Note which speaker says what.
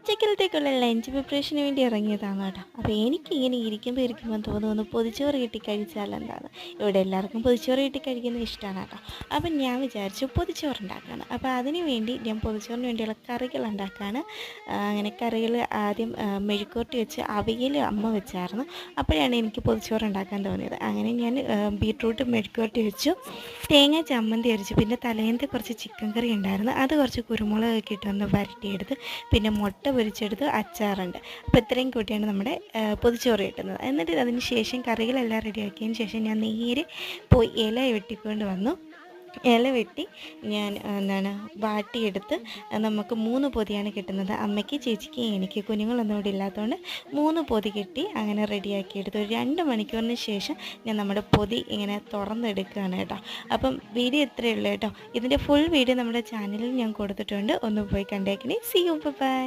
Speaker 1: ഉച്ചക്കലത്തേക്കുള്ള lunch പ്രിപ്പറേഷന് വേണ്ടി ഇറങ്ങിയതാണ് കേട്ടോ. അപ്പോൾ എനിക്കിങ്ങനെ ഇരിക്കുമ്പോൾ തോന്നുന്നു പൊതിച്ചോറ് കിട്ടി കഴിച്ചാലെന്താണ്. ഇവിടെ എല്ലാവർക്കും പൊതിച്ചോറ് കിട്ടി കഴിക്കുന്നത് ഇഷ്ടമാണ് കേട്ടോ. അപ്പം ഞാൻ വിചാരിച്ചു പൊതിച്ചോറ് ഉണ്ടാക്കുകയാണ്. അപ്പോൾ അതിന് വേണ്ടി ഞാൻ പൊതിച്ചോറിന് വേണ്ടിയുള്ള കറികൾ ഉണ്ടാക്കുകയാണ്. അങ്ങനെ കറികൾ ആദ്യം മെഴുക്കുവരട്ടി വെച്ച് അവിയൽ അമ്മ വെച്ചായിരുന്നു. അപ്പോഴാണ് എനിക്ക് പൊതിച്ചോറ് ഉണ്ടാക്കാൻ തോന്നിയത്. അങ്ങനെ ഞാൻ ബീട്രൂട്ട് മെഴുക്കുവരട്ടി വെച്ചു, തേങ്ങ ചമ്മന്തി അരച്ചു, പിന്നെ തലേന്നത്തെ കുറച്ച് ചിക്കൻ കറി ഉണ്ടായിരുന്നു, അത് കുറച്ച് കുരുമുളകൊക്കെ ഇട്ടൊന്ന് വരട്ടിയെടുത്ത്, പിന്നെ മുട്ട പൊരിച്ചെടുത്ത്, അച്ചാറുണ്ട്. അപ്പോൾ ഇത്രയും കൂട്ടിയാണ് നമ്മുടെ പൊതിച്ചോറ് കിട്ടുന്നത്. എന്നിട്ട് അതിന് ശേഷം കറികളെല്ലാം റെഡിയാക്കിയതിന് ശേഷം ഞാൻ നേരെ പോയി ഇല വെട്ടിക്കൊണ്ട് വന്നു. ഇല വെട്ടി ഞാൻ വാട്ടിയെടുത്ത് നമുക്ക് 3 പൊതിയാണ് കിട്ടുന്നത്. അമ്മയ്ക്ക്, ചേച്ചിക്ക്, എനിക്ക്. കുഞ്ഞുങ്ങളൊന്നും ഇവിടെ ഇല്ലാത്തതുകൊണ്ട് 3 പൊതി കിട്ടി. അങ്ങനെ റെഡിയാക്കിയെടുത്ത് ഒരു 2 മണിക്കൂറിന് ശേഷം ഞാൻ നമ്മുടെ പൊതി ഇങ്ങനെ തുറന്നെടുക്കുകയാണ് കേട്ടോ. അപ്പം വീഡിയോ ഇത്രയേ ഉള്ളൂ കേട്ടോ. ഇതിൻ്റെ ഫുൾ വീഡിയോ നമ്മുടെ ചാനലിൽ ഞാൻ കൊടുത്തിട്ടുണ്ട്, ഒന്ന് പോയി കണ്ടേക്കണേ. See you, by.